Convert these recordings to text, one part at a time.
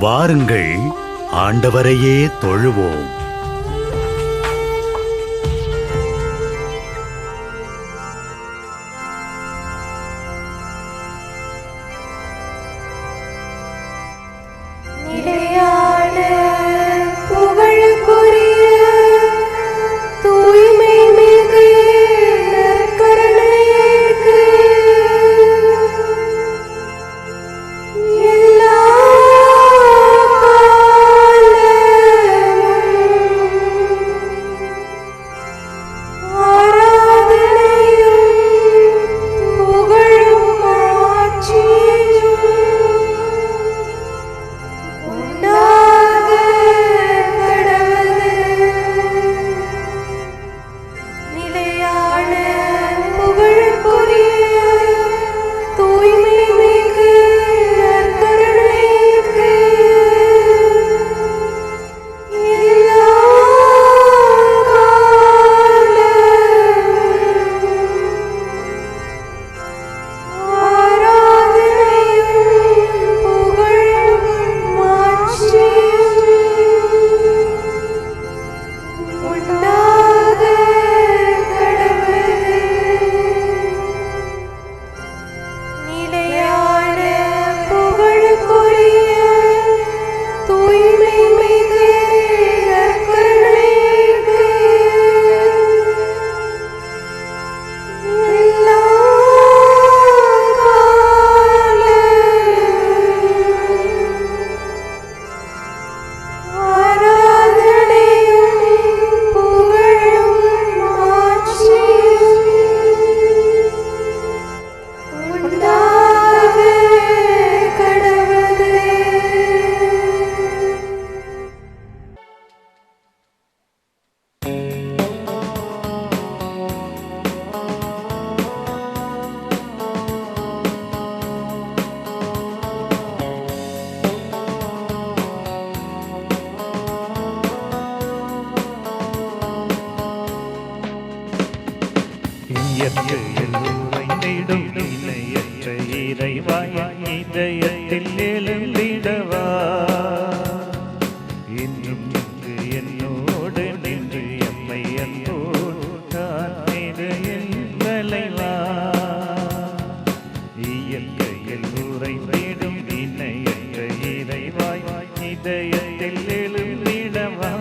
வாருங்கள், ஆண்டவரையே தொழுவோம். இதயத்தில் எழுந்திடவா இன்றும் இங்கு என்னோடு நின்று எம்மை அன்போடு காத்திடு என் தலைவா இயற்கையில் உறைந்திடும் இணையற்ற இறைவாய் இதயத்தில் எழுந்திடவா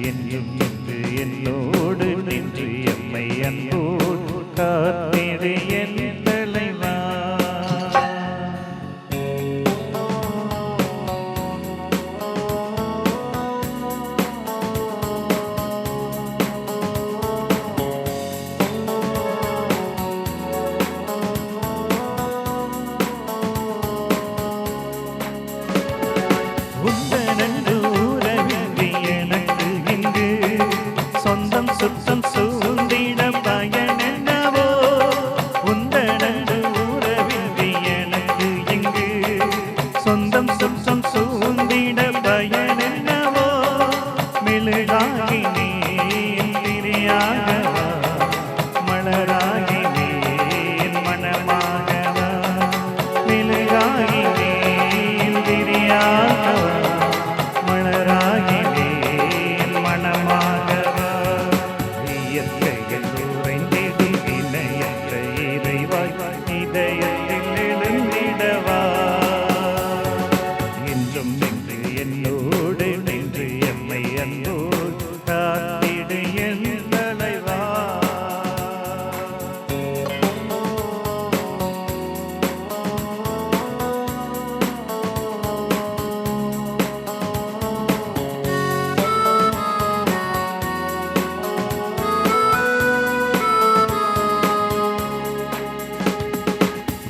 என்றும் இங்கு என்னோடு நின்று எம்மை அன்போடு காத்திடு என் தலைவா உந்தனன்று உறவின்றி எனக்கு இங்கு சொந்தம் சுத்தம் சூழ்ந்திட பயனென்னவோ உந்தனன்று உறவின்றி எனக்கு இங்கு சொந்தம் சுத்தம் சூழ்ந்திட பயனென்னவோ மெழுகாகி நீ திரியாகவா மலராகி நீ மனமாகவா மெழுகாகி நீ திரியாகவா மலராகி நீ மனமாகவா இயற்கையில் உறைந்திடும் இணையற்ற இறைவாய் இதயத்தில் எழுந்திடவா இன்றும் நின்று என்னோடு நின்று எம்மை அன்போடு காத்திடு என் தலைவா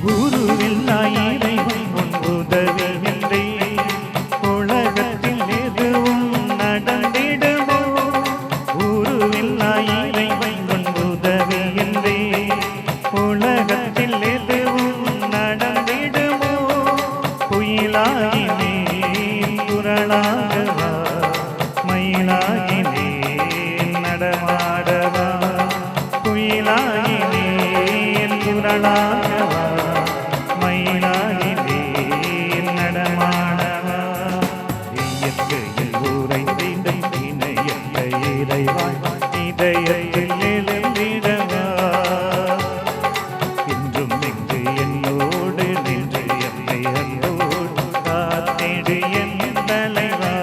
குருவில்லா இறைவன் உன் உதவி என்றே உலகத்தில் எதுவும் நடந்திடுமோ குருவில்லா இறைவன் உன் உதவி என்றே உலகத்தில் எதுவும் நடந்திடுமோ குயிலாகி நீ குரலாகவா மயிலாகி நீ நடமாடவா குயிலாகி நீ குரலாகவா மயிலாகி நீ அன்போடு காத்திடு என் தலைவா.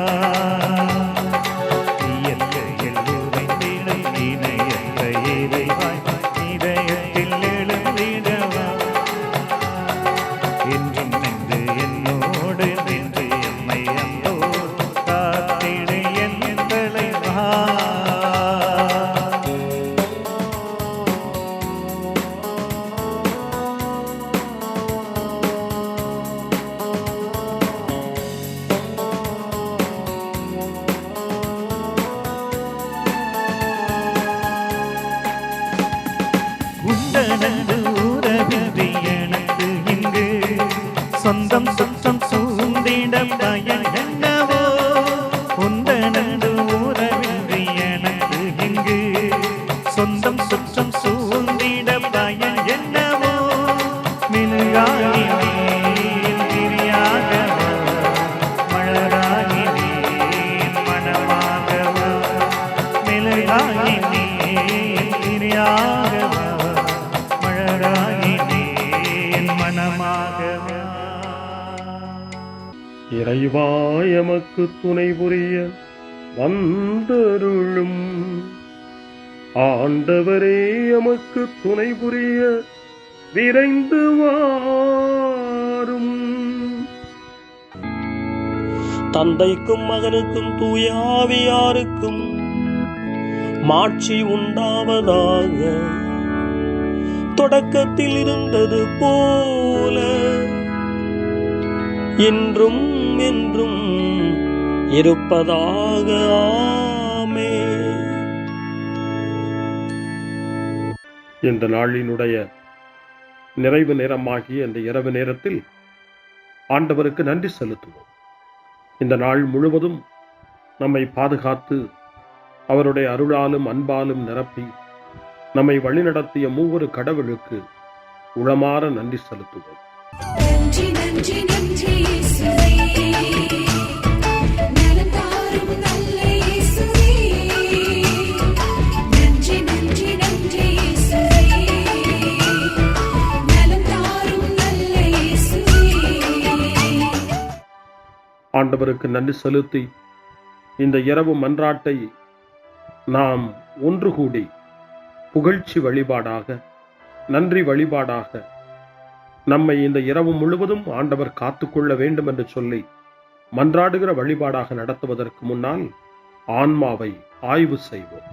இயற்கையில் உறைந்திட இணையற்ற இறைவாய் இதயத்தில் எழுந்திடவா. என்றும் நின்று என்னோடு நின்று என்னை அன்போடு காத்திடு என் தலைவா. உண்டனது உறவின்றி எனக்கு இங்கு சொந்தம் சுத்தம் சூழ்ந்திட பயன் என்னவோ. உண்டனது உறவின்றி எனக்கு இங்கு சொந்தம் சுத்தம் சூழ்ந்திட பயன் என்னவோ. மினுகாகி நீன் திரியாகவா, மலராகி நீன் மனமாகவா. மினுகாகி நீன் திரியாகவா, மலராகி நீன் மனமாகவா. இறைவா எமக்கு துணை புரிய வந்தருளும். ஆண்டவரே எமக்கு துணை புரிய விரைந்து வாரும். தந்தைக்கும் மகனுக்கும் தூய ஆவியாருக்கும் மாட்சி உண்டாவதாக. தொடக்கத்தில் இருந்தது போல இன்றும் என்றும் இருப்பதாக. ஆமென். இந்த நாளினுடைய நிறைவு நேரமாகிய இந்த இரவு நேரத்தில் ஆண்டவருக்கு நன்றி செலுத்துவோம். இந்த நாள் முழுவதும் நம்மை பாதுகாத்து அவருடைய அருளாலும் அன்பாலும் நிரப்பி நம்மை வழிநடத்திய மூவரு கடவுளுக்கு உளமாற நன்றி செலுத்துவோம். நன்றி நன்றி நன்றி இயேசுவே, நலம் தாரும் நல்ல இயேசுவே. நன்றி நன்றி நன்றி இயேசுவே, நலம் தாரும் நல்ல இயேசுவே. ஆண்டவருக்கு நன்றி செலுத்தி இந்த இரவு மன்றாட்டை நாம் ஒன்று கூடி புகழ்ச்சி வழிபாடாக, நன்றி வழிபாடாக நம்மை இந்த இரவு முழுவதும் ஆண்டவர் காத்துக்கொள்ள வேண்டும் என்று சொல்லி மன்றாடுகிற வழிபாடாக நடத்துவதற்கு முன்னால் ஆன்மாவை ஆய்வு செய்வோம்.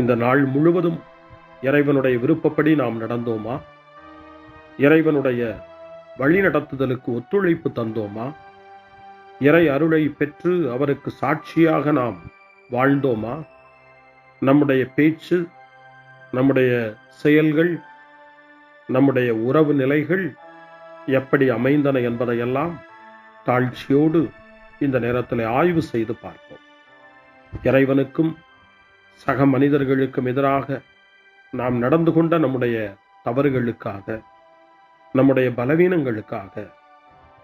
இந்த நாள் முழுவதும் இறைவனுடைய விருப்பப்படி நாம் நடந்தோமா? இறைவனுடைய வழி நடத்துதலுக்கு ஒத்துழைப்பு தந்தோமா? இறை அருளை பெற்று அவருக்கு சாட்சியாக நாம் வாழ்ந்தோமா? நம்முடைய பேச்சு, நம்முடைய செயல்கள், நம்முடைய உறவு நிலைகள் எப்படி அமைந்தன என்பதையெல்லாம் தாழ்ச்சியோடு இந்த நேரத்தில் ஆய்வு செய்து பார்ப்போம். இறைவனுக்கும் சக மனிதர்களுக்கும் எதிராக நாம் நடந்து கொண்ட நம்முடைய தவறுகளுக்காக, நம்முடைய பலவீனங்களுக்காக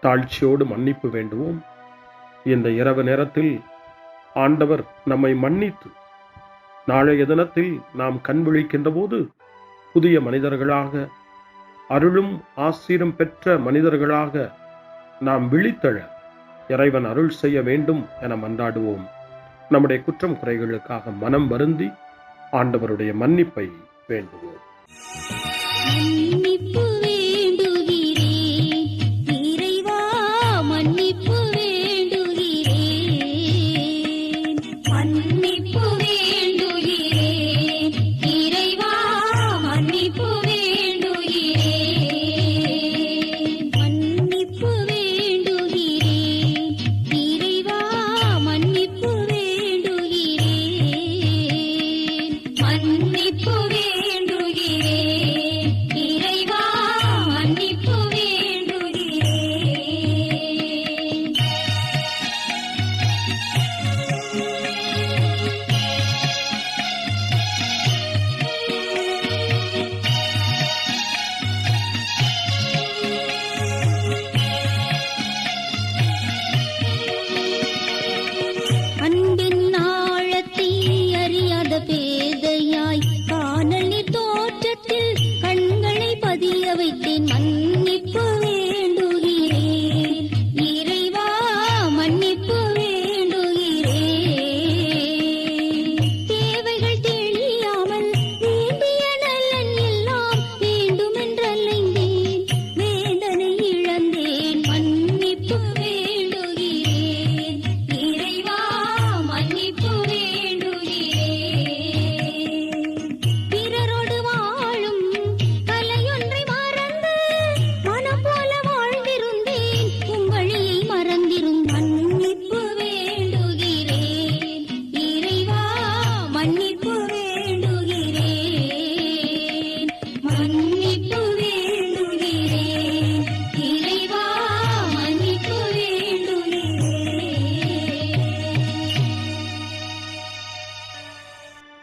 தாழ்ச்சியோடு மன்னிப்பு வேண்டுவோம். இந்த இரவு நேரத்தில் ஆண்டவர் நம்மை மன்னித்து நாளைய தினத்தில் நாம் கண் விழிக்கின்ற போது புதிய மனிதர்களாக, அருளும் ஆசீரும் பெற்ற மனிதர்களாக நாம் விழித்தெழ இறைவன் அருள் செய்ய வேண்டும் என மன்றாடுவோம். நம்முடைய குற்றம் குறைகளுக்காக மனம் வருந்தி ஆண்டவருடைய மன்னிப்பை வேண்டுவோம். மன்னிப்பு வேண்டுகிறேன் இறைவா, மன்னிப்பு வேண்டுகிறேன். மன்னிப்பு வேண்டுகிறேன் இறைவா, மன்னிப்பு வேண்டுகிறேன். மன்னிப்பு வேண்டுகிறேன் இறைவா, மன்னிப்பு வேண்டுகிறேன். மன்னிப்பு வேண்டுகிறேன் இறைவா,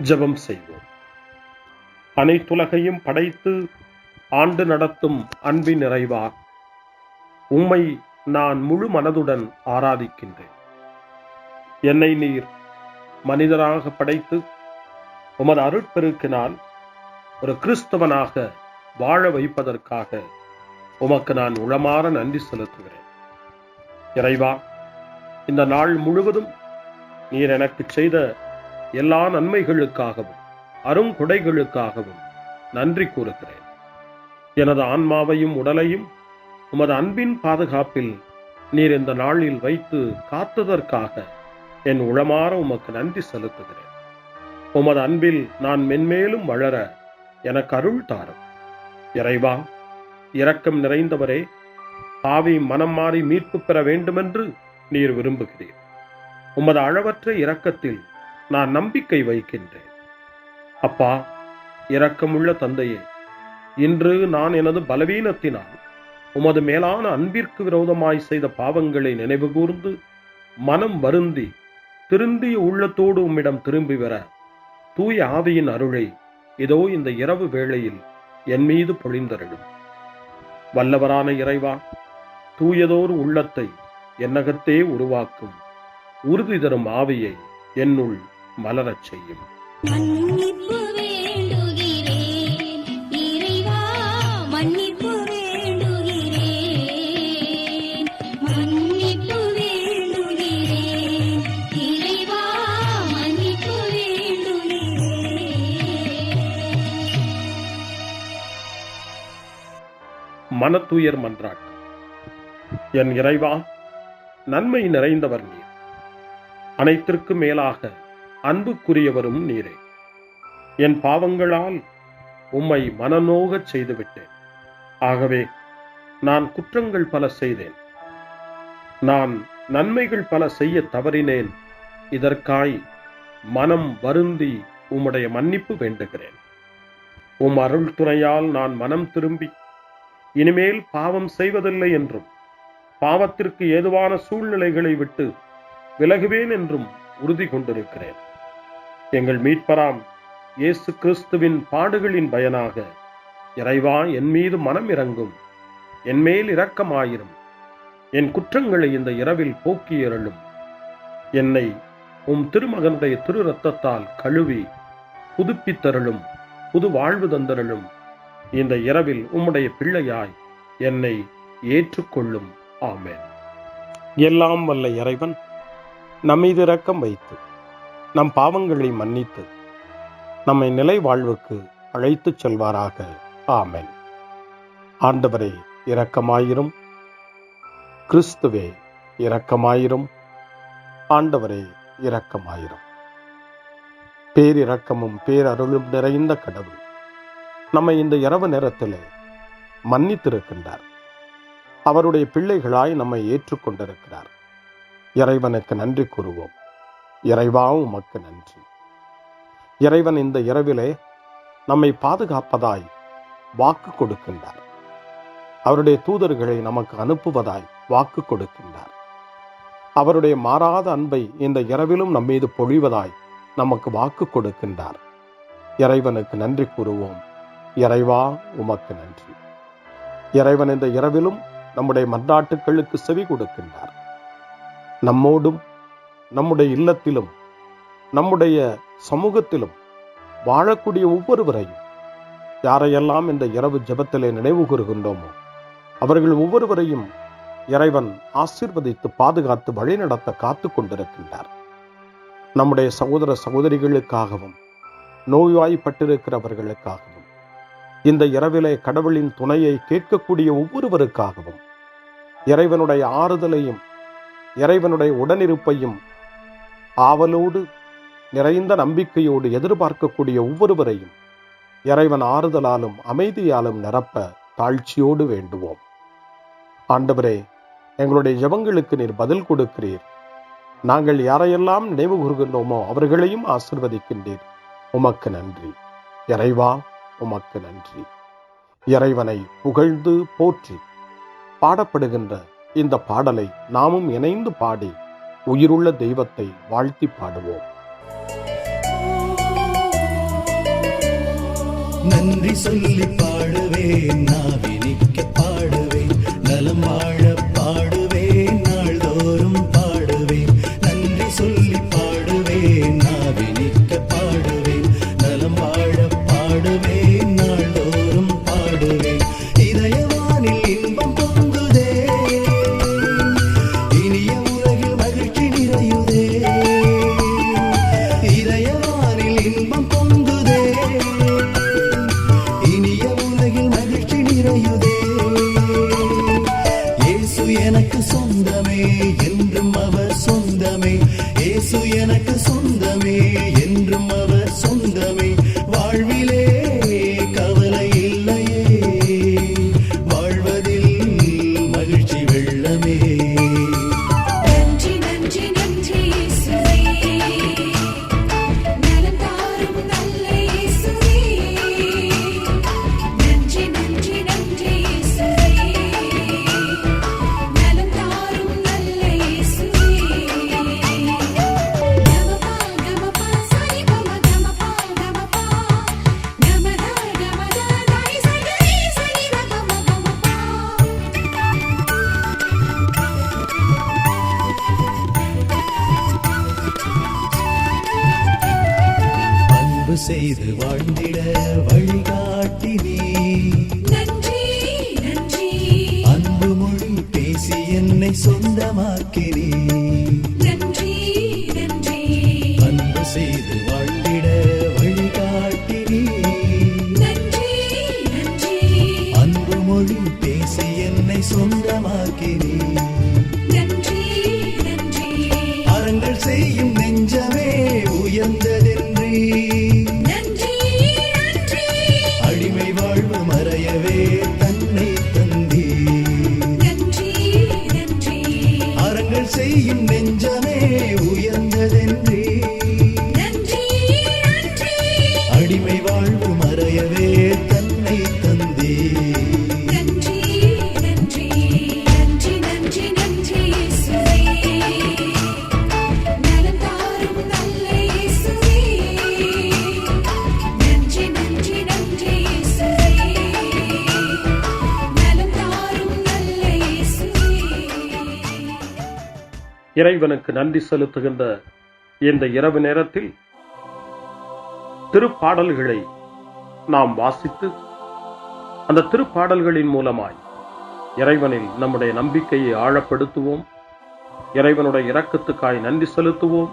ஜெபம் செய்வோம். அனைத்துலகையும் படைத்து ஆண்டு நடத்தும் அன்பின் நிறைவா, உம்மை நான் முழு மனதுடன் ஆராதிக்கின்றேன். என்னை நீர் மனிதராக படைத்து உமது அருட்பெருக்கினால் ஒரு கிறிஸ்தவனாக வாழ வைப்பதற்காக உமக்கு நான் உளமாற நன்றி செலுத்துகிறேன். இறைவா, இந்த நாள் முழுவதும் நீர் எனக்கு செய்த எல்லா நன்மைகளுக்காகவும் அருங்கொடைகளுக்காகவும் நன்றி கூறுகிறேன். எனது ஆன்மாவையும் உடலையும் உமது அன்பின் பாதுகாப்பில் நீர் இந்த நாளில் வைத்து காத்ததற்காக என் உளமாற உமக்கு நன்றி செலுத்துகிறேன். உமது அன்பில் நான் மென்மேலும் வளர எனக்கு அருள் தாரும். இறைவா, இரக்கம் நிறைந்தவரே, பாவி மனம் மாறி மீட்பு பெற வேண்டுமென்று நீர் விரும்புகிறீர். உமது அளவற்ற இரக்கத்தில் நான் நம்பிக்கை வைக்கின்றேன். அப்பா, இரக்கமுள்ள தந்தையே, இன்று நான் எனது பலவீனத்தினால் உமது மேலான அன்பிற்கு விரோதமாய் செய்த பாவங்களை நினைவு கூர்ந்து மனம் வருந்தி திருந்திய உள்ளத்தோடு உம்மிடம் திரும்பி வர தூய ஆவியின் அருளை இதோ இந்த இரவு வேளையில் என் மீது பொழிந்தருளும். வல்லவரான இறைவா, தூயதோர் உள்ளத்தை என்னகத்தே உருவாக்கும் உறுதி தரும் ஆவியை என்னுள் மலரச் செய்யும். மன்னிப்பு வேண்டுகிறேன் இறைவா, மன்னிப்பு வேண்டுகிறேன், மன்னிப்பு வேண்டுகிறேன் இறைவா, மன்னிப்பு வேண்டுகிறேன். மனத்துயர் மன்றாட்டு. என் இறைவா, நன்மை நிறைந்தவர் நீர், அனைத்திற்கு மேலாக அன்புக்குரியவரும் நீரே. என் பாவங்களால் உம்மை மனநோகச் செய்துவிட்டேன். ஆகவே நான் குற்றங்கள் பல செய்தேன், நான் நன்மைகள் பல செய்ய தவறினேன். இதற்காய் மனம் வருந்தி உம்முடைய மன்னிப்பு வேண்டுகிறேன். உம் அருள் துணையால் நான் மனம் திரும்பி இனிமேல் பாவம் செய்வதில்லை என்றும் பாவத்திற்கு ஏதுவான சூழ்நிலைகளை விட்டு விலகுவேன் என்றும் உறுதி கொண்டிருக்கிறேன். எங்கள் மீட்பராம் இயேசு கிறிஸ்துவின் பாடுகளின் பயனாக இறைவா, என் மீது மனம் இறங்கும், என் மேல் இரக்கமாயிரும். என் குற்றங்களை இந்த இரவில் போக்கியருளும். என்னை உம் திருமகனுடைய திரு இரத்தத்தால் கழுவி புதுப்பித்தருளும், புது வாழ்வு தந்தருளும். இந்த இரவில் உம்முடைய பிள்ளையாய் என்னை ஏற்றுக்கொள்ளும். ஆமென். எல்லாம் வல்ல இறைவன் நம்மீது இரக்கம் வைத்து நம் பாவங்களை மன்னித்து நம்மை நிலை வாழ்வுக்கு அழைத்துச் செல்வாராக. ஆமென். ஆண்டவரே இரக்கமாயிரும். கிறிஸ்துவே இரக்கமாயிரும். ஆண்டவரே இரக்கமாயிரும். பேரிரக்கமும் பேரருளும் நிறைந்த கடவுள் நம்மை இந்த இரவு நேரத்திலே மன்னித்திருக்கின்றார். அவருடைய பிள்ளைகளாய் நம்மை ஏற்றுக்கொண்டிருக்கிறார். இறைவனுக்கு நன்றி கூறுவோம். இறைவா, உமக்கு நன்றி. இறைவன் இந்த இரவிலே நம்மை பாதுகாப்பதாய் வாக்கு கொடுக்கின்றார். அவருடைய தூதர்களை நமக்கு அனுப்புவதாய் வாக்கு கொடுக்கின்றார். அவருடைய மாறாத அன்பை இந்த இரவிலும் நம்மீது பொழிவதாய் நமக்கு வாக்கு கொடுக்கின்றார். இறைவனுக்கு நன்றி கூறுவோம். இறைவா, உமக்கு நன்றி. இறைவன் இந்த இரவிலும் நம்முடைய மன்றாட்டுக்களுக்கு செவி கொடுக்கின்றார். நம்மோடும் நம்முடைய இல்லத்திலும் நம்முடைய சமூகத்திலும் வாழக்கூடிய ஒவ்வொருவரையும், யாரையெல்லாம் இந்த இரவு ஜெபத்திலே நினைவு கூறுகின்றோமோ அவர்கள் ஒவ்வொருவரையும் இறைவன் ஆசீர்வதித்து பாதுகாத்து வழிநடத்த காத்து கொண்டிருக்கின்றார். நம்முடைய சகோதர சகோதரிகளுக்காகவும் நோய்வாய்ப்பட்டிருக்கிறவர்களுக்காகவும் இந்த இரவிலே கடவுளின் துணையை கேட்கக்கூடிய ஒவ்வொருவருக்காகவும் இறைவனுடைய ஆறுதலையும் இறைவனுடைய உடனிருப்பையும் ஆவலோடு நிறைந்த நம்பிக்கையோடு எதிர்பார்க்கக்கூடிய ஒவ்வொருவரையும் இறைவன் ஆறுதலாலும் அமைதியாலும் நிரப்ப தாழ்ச்சியோடு வேண்டுவோம். ஆண்டவரே, எங்களுடைய ஜெபங்களுக்கு நீர் பதில் கொடுக்கிறீர். நாங்கள் யாரையெல்லாம் நினைவு கூறுகின்றோமோ அவர்களையும் ஆசீர்வதிக்கின்றீர். உமக்கு நன்றி. இறைவா, உமக்கு நன்றி. இறைவனை புகழ்ந்து போற்றி பாடப்படுகின்ற இந்த பாடலை நாமும் இணைந்து பாடி உயிருள்ள தெய்வத்தை வாழ்த்தி பாடுவோம். நன்றி சொல்லி பாடுவேன், நாவினிக்க பாடுவேன், நலம் வாழ பாடுவேன், நாள்தோறும் பாடுவேன். நன்றி சொல்லி பாடுவேன், நாவினிக்க பாடுவேன், நலம் வாழ பாடுவேன், நாள்தோறும் பாடுவேன். இதயவானில் இன்பம் பொங்குதே, இனிய உலகில் மகிழ்ச்சி நிறையுதே. இதயவானில் இன்பம் பொங்குதே, இனிய உலகில் மகிழ்ச்சி நிறையுதே. இயேசு எனக்கு சொந்தமே, என்றும் அவர் சொந்தமே. இயேசு எனக்கு சொந்தமே, என்றும் அவர் சொந்தமே. வாழ்விலே கவலை இல்லையே, வாழ்வதில் மகிழ்ச்சி வெள்ளமே. நன்றி நன்றி நன்றி இயேசுவே, நலம் தாரும் நல்ல இயேசுவே. நன்றி நன்றி நன்றி இயேசுவே, நலம் தாரும் நல்ல இயேசுவே. கமபா கமபா சரி கம கமபா கமபா கமதா கமதா தாய் சரி சரி கமபா கமபா. அன்பு செய்து வாழ்ந்திட வழிகாட்டி நீ, நன்றி நன்றி அன்பு மொழி பேசி என்னை சொந்தமாக்கி நீ. நன்றி நன்றி அன்பு செய்து வாழ்ந்திட வழிகாட்டி நீ, நன்றி நன்றி அன்பு மொழி பேசி என்னை சொந்தமாக்கி நீ. நன்றி நன்றி அறங்கள் செய்யும் நெஞ்சமே உயர்ந்ததென்றி, நன்றி நன்றி அடிமை வாழ்வு மறையவே தன்னை தந்தி. நன்றி நன்றி அறங்கள் செய்யும் நெஞ்சமே உயர்ந்ததென்றி, நன்றி நன்றி அடிமை வாழ்வு மறையவே தன்னை தந்தி. நன்றி நன்றி நன்றி நன்றி நன்றி இயேசுவே, நலம் தாரும் நல்ல இயேசுவே. நன்றி நன்றி நன்றி இயேசுவே, நலம் தாரும் நல்ல இயேசுவே. இறைவனுக்கு நன்றி செலுத்துகின்ற இந்த இரவு நேரத்தில் திருப்பாடல்களை நாம் வாசித்து அந்த திருப்பாடல்களின் மூலமாய் இறைவனில் நம்முடைய நம்பிக்கையை ஆழப்படுத்துவோம். இறைவனுடைய இரக்கத்துக்காய் நன்றி செலுத்துவோம்.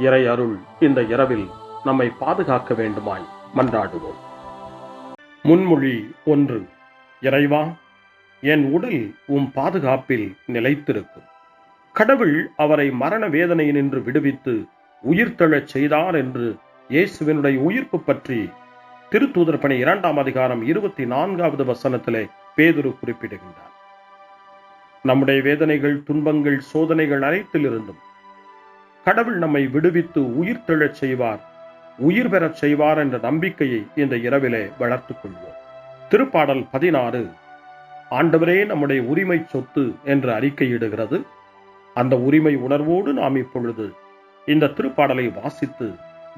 இறை அருள் இந்த இரவில் நம்மை பாதுகாக்க வேண்டுமாய் மன்றாடுவோம். முன்மொழி 1. இறைவா, என் உடல் உம் பாதுகாப்பில் நிலைத்திருக்கும். கடவுள் அவரை மரண வேதனையினின்று விடுவித்து உயிர்த்தெழச் செய்தார் என்று இயேசுவினுடைய உயிர்ப்பு பற்றி திருத்தூதர் பணி 2ஆம் அதிகாரம் 24வது வசனத்திலே பேதுரு குறிப்பிடுகின்றார். நம்முடைய வேதனைகள், துன்பங்கள், சோதனைகள் அனைத்திலிருந்தும் கடவுள் நம்மை விடுவித்து உயிர்த்தெழச் செய்வார், உயிர் பெறச் செய்வார் என்ற நம்பிக்கையை இந்த இரவிலே வளர்த்துக் கொள்வோம். திருப்பாடல் 16 ஆண்டவரே நம்முடைய உரிமை சொத்து என்று அறிக்கையிடுகிறது. அந்த உரிமை உணர்வோடு நாம் இப்பொழுது இந்த திருப்பாடலை வாசித்து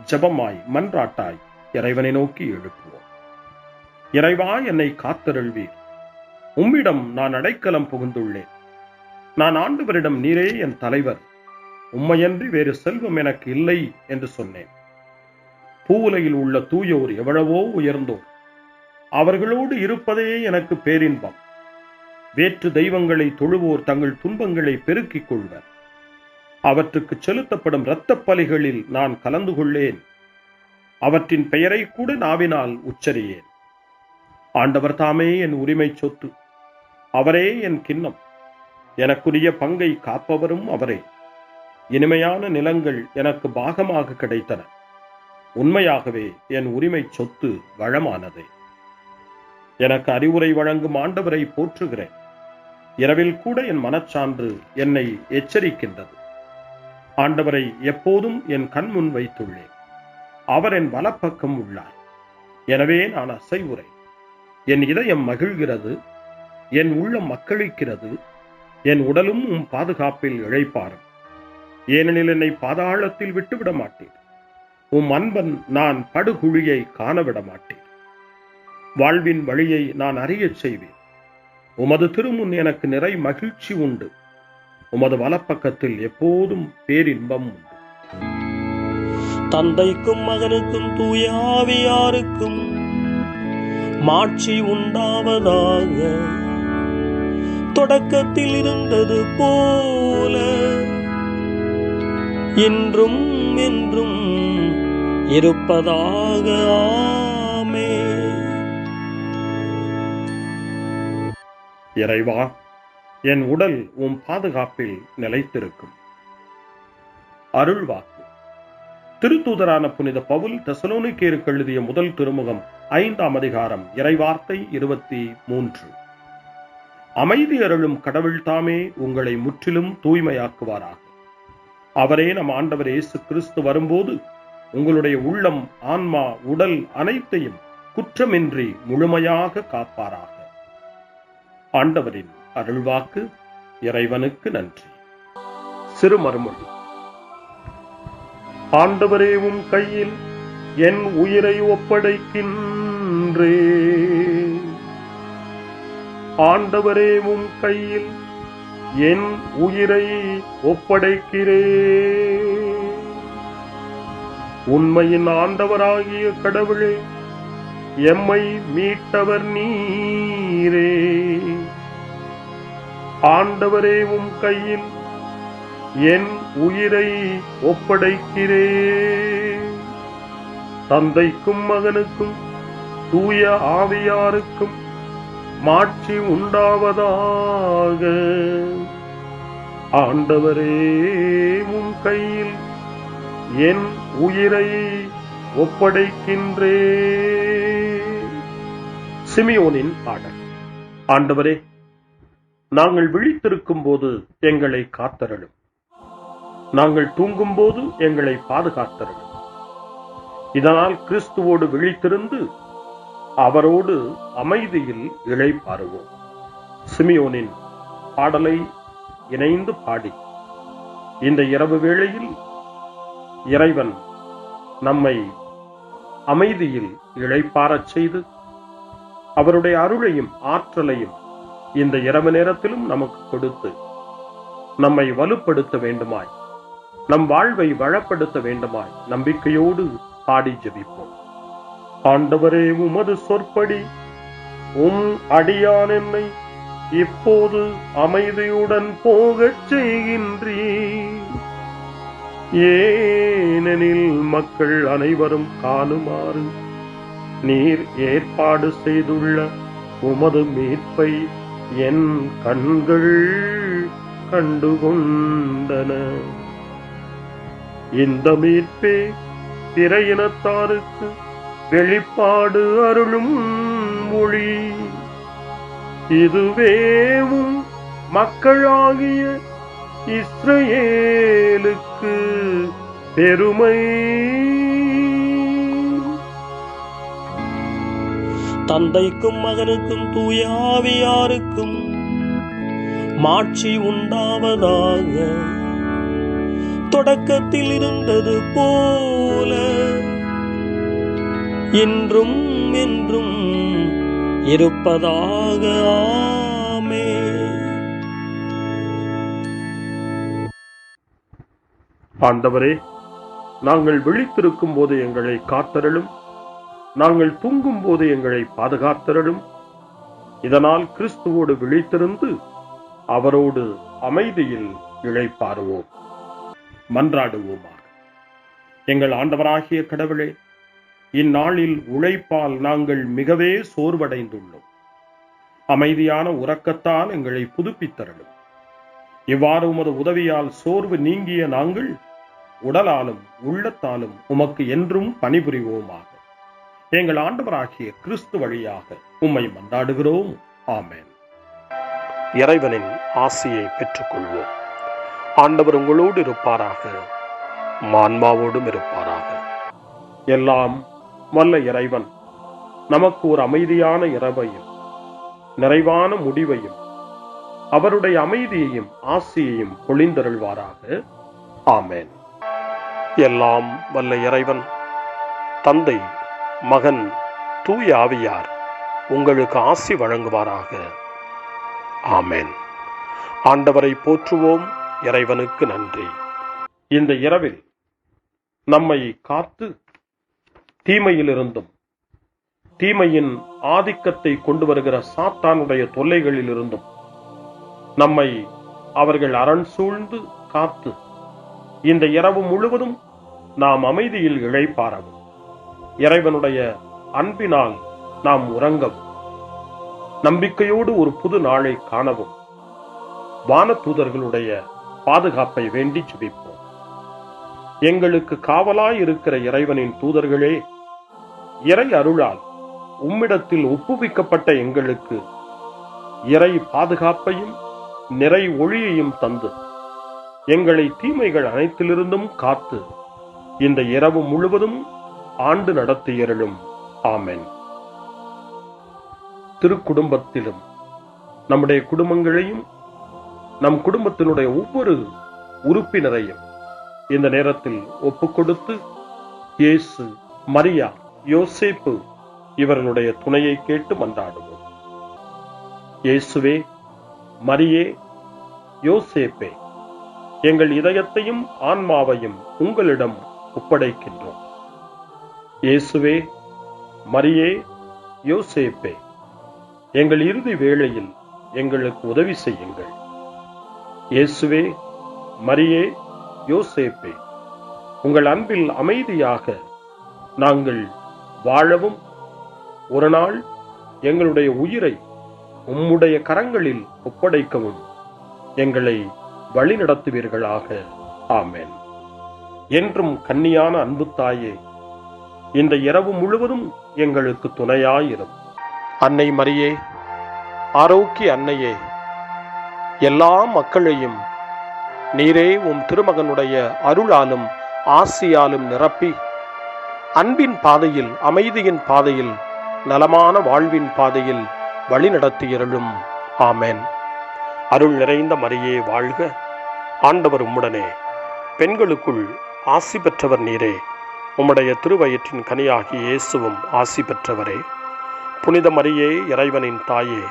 ஜெபமாய் மன்றாட்டாய் இறைவனை நோக்கி எழுப்புவோம். இறைவா, என்னை காத்தருள்வீர். உம்மிடம் நான் அடைக்கலம் புகுந்துள்ளேன். நான் ஆண்டவரிடம், நீரே என் தலைவர், உம்மையன்றி வேறு செல்வம் எனக்கு இல்லை என்று சொன்னேன். பூவுலையில் உள்ள தூயோர் எவ்வளவோ உயர்ந்தோர், அவர்களோடு இருப்பதே எனக்கு பேரின்பம். வேற்று தெய்வங்களை தொழுவோர் தங்கள் துன்பங்களை பெருக்கிக் கொள்வர். அவற்றுக்கு செலுத்தப்படும் இரத்தப் பலிகளில் நான் கலந்து கொள்ளேன். அவற்றின் பெயரை கூட நாவினால் உச்சரியேன். ஆண்டவர் தாமே என் உரிமை சொத்து, அவரே என் கிண்ணம். எனக்குரிய பங்கை காப்பவரும் அவரே. இனிமையான நிலங்கள் எனக்கு பாகமாக கிடைத்தன. உண்மையாகவே என் உரிமை சொத்து வளமானதே. எனக்கு அறிவுரை வழங்கும் ஆண்டவரை போற்றுகிறேன். இரவில் கூட என் மனச்சான்று என்னை எச்சரிக்கின்றது. ஆண்டவரை எப்போதும் என் கண் முன் வைத்துள்ளேன். அவர் என் வலப்பக்கம் உள்ளார். எனவே நான் அசைவுறேன். என் இதயம் மகிழ்கிறது, என் உள்ளம் மக்களிக்கிறது, என் உடலும் உம் பாதுகாப்பில் இழைப்பாரும். ஏனெனில் என்னை பாதாளத்தில் விட்டுவிட மாட்டேன். உம் அன்பன் நான் படுகுழியை காணவிட மாட்டேன். வாழ்வின் வழியை நான் அறியச் செய்வேன். உமது திருமுன் எனக்கு நிறை மகிழ்ச்சி உண்டு. உமது வலப்பக்கத்தில் எப்போதும் பேரின்பம் உண்டு. தந்தைக்கும் மகனுக்கும் தூய ஆவியாருக்கும் மாட்சி உண்டாவதாக. தொடக்கத்தில் இருந்தது போல இன்றும் என்றும் இருப்பதாக. ஆமென். இறைவா, என் உடல் உம் பாதுகாப்பில் நிலைத்திருக்கும். அருள்வாக்கு. திருத்தூதரான புனித பவுல் தெசலோனிக்கேயருக்கு எழுதிய முதல் திருமுகம் 5ஆம் அதிகாரம் இறைவார்த்தை 23. அமைதி அருளும் கடவுள் தாமே உங்களை முற்றிலும் தூய்மையாக்குவாராக. அவரே நம் ஆண்டவர் இயேசு கிறிஸ்து வரும்போது உங்களுடைய உள்ளம், ஆன்மா, உடல் அனைத்தையும் குற்றமின்றி முழுமையாக காப்பாராக. ஆண்டவரின் அருள்வாக்கு. இறைவனுக்கு நன்றி. சிறு மறுமொழி. ஆண்டவரே, உம் கையில் என் உயிரை ஒப்படைக்கின்றே. ஆண்டவரே, உம் கையில் என் உயிரை ஒப்படைக்கிறே. உண்மையின் ஆண்டவராகிய கடவுளே, எம்மை மீட்டவர் நீரே. ஆண்டவரே, உம் கையில் என் உயிரை ஒப்படைக்கிறே. தந்தைக்கும் மகனுக்கும் தூய ஆவியாருக்கும் மாட்சி உண்டாவதாக. ஆண்டவரே, உம் கையில் என் உயிரை ஒப்படைக்கின்றே. சிமியோனின் பாடல். ஆண்டவரே, நாங்கள் விழித்திருக்கும் போது எங்களை காத்தருளும். நாங்கள் தூங்கும் போது எங்களை பாதுகாத்தருளும். இதனால் கிறிஸ்துவோடு விழித்திருந்து அவரோடு அமைதியில் இளைப்பாறுவோம். சிமியோனின் பாடலை இணைந்து பாடி இந்த இரவு வேளையில் இறைவன் நம்மை அமைதியில் இளைப்பாறச் செய்து அவருடைய அருளையும் ஆற்றலையும் இந்த இரவு நேரத்திலும் நமக்கு கொடுத்து நம்மை வலுப்படுத்த வேண்டுமாய், நம் வாழ்வை வளப்படுத்த வேண்டுமாய் நம்பிக்கையோடு பாடி ஜெபிப்போம். ஆண்டவரே, உமது சொற்படி உம் அடியான் என்னை இப்போது அமைதியுடன் போகச் செய்கின்றீர். ஏனெனில் மக்கள் அனைவரும் காணுமாறு நீர் ஏற்பாடு செய்துள்ள உமது மீட்பை என் கண்கள் கண்டுகொண்டன. இந்த மீட்பே பிற இனத்தாருக்கு வெளிப்பாடு அருளும் மொழி. இதுவேவும் மக்களாகிய இஸ்ரவேலுக்கு பெருமை. தந்தைக்கும் மகனுக்கும் தூய ஆவியாருக்கும் மாட்சி உண்டாவதாக. தொடக்கத்தில் இருந்தது போல இன்றும் என்றும் இருப்பதாக. ஆமென். ஆண்டவரே, நாங்கள் விழித்திருக்கும் போது எங்களை காத்தருளும். நாங்கள் தூங்கும் போது எங்களை பாதுகாத்தருளும். இதனால் கிறிஸ்துவோடு விழித்திருந்து அவரோடு அமைதியில் இளைப்பாறுவோம். மன்றாடுவோமாக. எங்கள் ஆண்டவராகிய கடவுளே, இந்நாளில் உழைப்பால் நாங்கள் மிகவே சோர்வடைந்துள்ளோம். அமைதியான உறக்கத்தால் எங்களை புதுப்பித்தருளும். இவ்வாறு உமது உதவியால் சோர்வு நீங்கிய நாங்கள் உடலாலும் உள்ளத்தாலும் உமக்கு என்றும் பணிபுரிவோமாக. எங்கள் ஆண்டவராகிய கிறிஸ்து வழியாக உம்மை மன்றாடுகிறோம். ஆமென். இறைவனின் ஆசியை பெற்றுக்கொள்வோம். ஆண்டவர் உங்களோடு இருப்பாராக, ஆன்மாவோடும் இருப்பாராக. எல்லாம் வல்ல இறைவன் நமக்கு ஒரு அமைதியான இரவையும் நிறைவான முடிவையும் அவருடைய அமைதியையும் ஆசியையும் பொழிந்தருள்வாராக. ஆமென். எல்லாம் வல்ல இறைவன், தந்தை, மகன், தூய ஆவியார் உங்களுக்கு ஆசி வழங்குவாராக. ஆமென். ஆண்டவரை போற்றுவோம். இறைவனுக்கு நன்றி. இந்த இரவில் நம்மை காத்து தீமையிலிருந்தும் தீமையின் ஆதிக்கத்தை கொண்டு வருகிற சாத்தானுடைய தொல்லைகளிலிருந்தும் நம்மை அவர்கள் அரண் சூழ்ந்து காத்து இந்த இரவு முழுவதும் நாம் அமைதியில் இளைப்பாறவும், இறைவனுடைய அன்பினால் நாம் உறங்கவும், நம்பிக்கையோடு ஒரு புது நாளை காணவும் வானதூதர்களுடைய பாதுகாப்பை வேண்டி ஜெபிப்போம். எங்களுக்கு காவலாய் இருக்கிற இறைவனின் தூதர்களே, இறை அருளால் உம்மிடத்தில் ஒப்புவிக்கப்பட்ட எங்களுக்கு இறை பாதுகாப்பையும் நிறை ஒளியையும் தந்து எங்களை தீமைகள் அனைத்திலிருந்தும் காத்து இந்த இரவு முழுவதும் ஆண்டு நடத்தியருளும். ஆமென். திருக்குடும்பத்திலும் நம்முடைய குடும்பங்களையும் நம் குடும்பத்தினுடைய ஒவ்வொரு உறுப்பினரையும் இந்த நேரத்தில் ஒப்புக்கொடுத்து இயேசு, மரியா, யோசேப்பு இவர்களுடைய துணையை கேட்டு மன்றாடுவோம். இயேசுவே, மரியே, யோசேப்பே, எங்கள் இதயத்தையும் ஆன்மாவையும் உங்களிடம் ஒப்படைக்கின்றோம். இயேசுவே, மரியே, யோசேப்பே, எங்கள் இறுதி வேளையில் எங்களுக்கு உதவி செய்யுங்கள். இயேசுவே, மரியே, யோசேப்பே, உங்கள் அன்பில் அமைதியாக நாங்கள் வாழவும், ஒரு நாள் எங்களுடைய உயிரை உம்முடைய கரங்களில் ஒப்படைக்கவும் எங்களை வழிநடத்துவீர்களாக. ஆமென். என்றும் கன்னியான அன்பு தாயே, இந்த இரவு முழுவதும் எங்களுக்கு துணையாயிரும். அன்னை மரியே, ஆரோக்கிய அன்னையே, எல்லா மக்களையும் நீரே உம் திருமகனுடைய அருளாலும் ஆசியாலும் நிரப்பி அன்பின் பாதையில், அமைதியின் பாதையில், நலமான வாழ்வின் பாதையில் வழிநடத்தியருளும். ஆமென். அருள் நிறைந்த மரியே வாழ்க. ஆண்டவர் உம்முடனே, பெண்களுக்குள் ஆசி பெற்றவர் நீரே. உம்முடைய திருவயிற்றின் கனியாகிய இயேசுவும் ஆசி பெற்றவரே. புனித மரியே, இறைவனின் தாயே,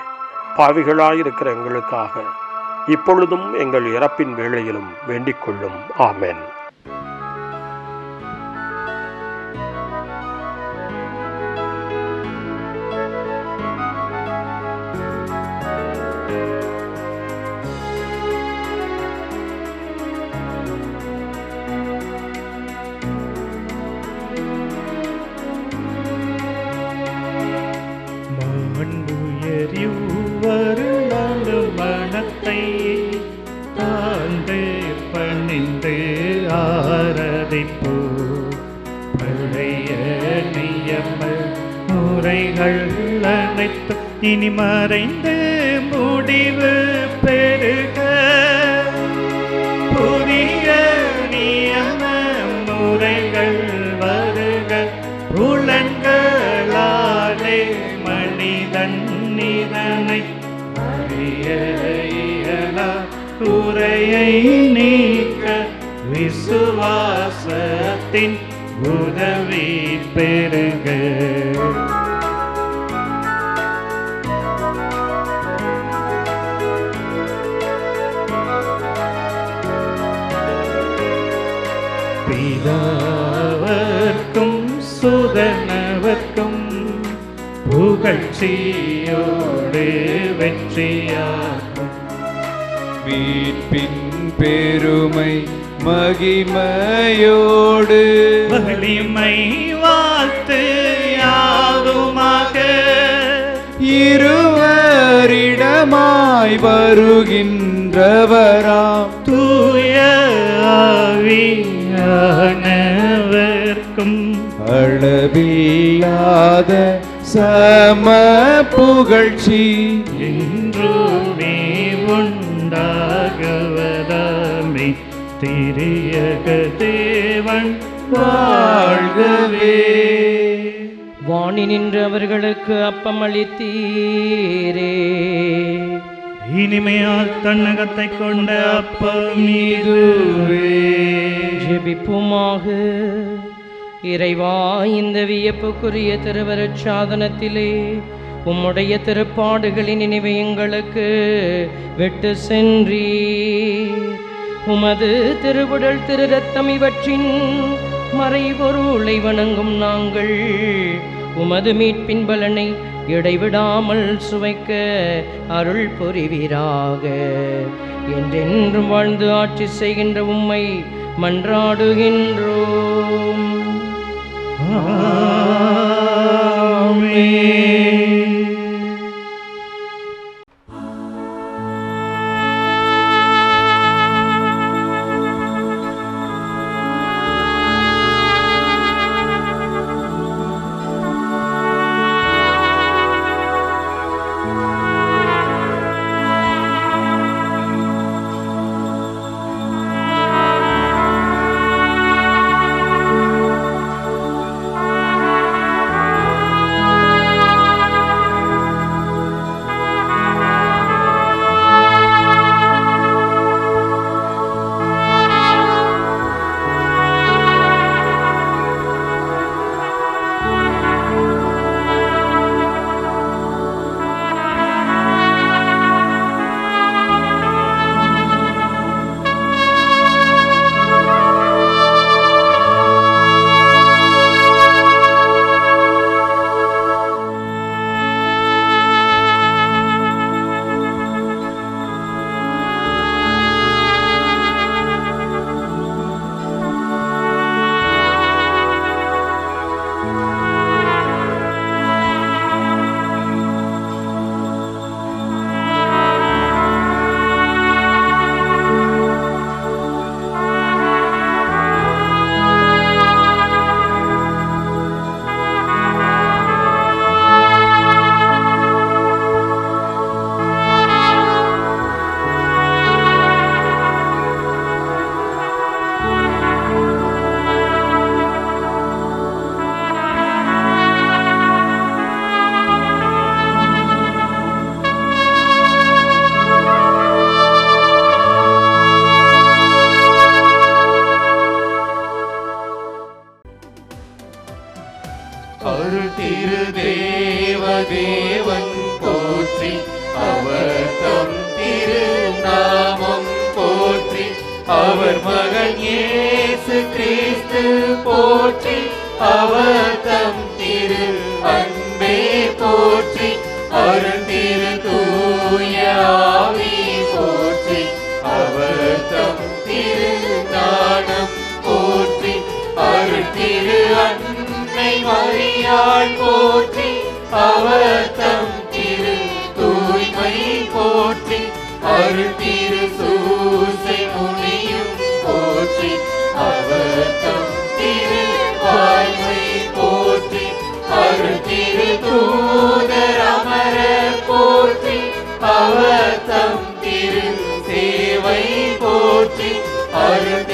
பாவிகளாயிருக்கிற எங்களுக்காக இப்பொழுதும் எங்கள் இறப்பின் வேளையிலும் வேண்டிக் கொள்ளும். ஆமென். மனத்தை தாழ்ந்து பணிந்து ஆராதிப்போ. பழைய நியம முறைகள் அனைத்து இனி மறைந்து முடிவு பெருக. புதிய நியம முறைகள் வருக. புலன்களாலே மனிதன் இதனை அறிய இயலா. குறையை நீக்க விசுவாசத்தின் உதவி பெருக. பிதாவர்க்கும் சுதனவர்க்கும் புகழ்ச்சியோடு வெற்றியாகும். மீட்பின் பெருமை மகிமையோடு வலிமை வாழ்த்து யாதுமாக. இருவரிடமாய் வருகின்றவராம் தூய ஆவியானவர்க்கும் அளவில்லாத சம புகழ்ச்சி என்றுமே உண்டாகுவதாமே. திரியக தேவன் வாழ்கவே. வாணி நின்று அவர்களுக்கு அப்பம் அளித்தீரே. இனிமையால் தன்னகத்தை கொண்ட அப்பம் இதுவே. ஜெபிப்புமாக. இறைவா, இந்த வியப்புக்குரிய திருவருட் சாதனத்திலே உம்முடைய திருப்பாடுகளின் நினைவை எங்களுக்கு விட்டு சென்றீர். உமது திருவுடல் திரு ரத்தம் இவற்றின் மறைபொருளை வணங்கும் நாங்கள் உமது மீட்பின் பலனை இடைவிடாமல் சுவைக்க அருள் புரிவீராக. என்றென்றும் வாழ்ந்து ஆட்சி செய்கின்ற உம்மை மன்றாடுகின்றோம். அருள் திரு தேவன் போற்றி, அவர் தம் திரு நாமம் போற்றி, அவர் மகன் இயேசு கிறிஸ்து போற்றி, அவர் தம் திரு அன்பே போற்றி, அருள் திரு தூய ஆவி போற்றி, அவர் தம் திரு ஞானம் போற்றி, அருள் திரு அன்னை மரியாள் போற்றி, அவர் தம் திரு தூய்மை போற்றி, அருள் திரு சூசை முனியும் போற்றி, அவர் தம் திரு வாய்மை போற்றி, அருள் திரு தூதர் அமரர் போற்றி, அவர் தம் திரு சேவை போற்றி, அருள்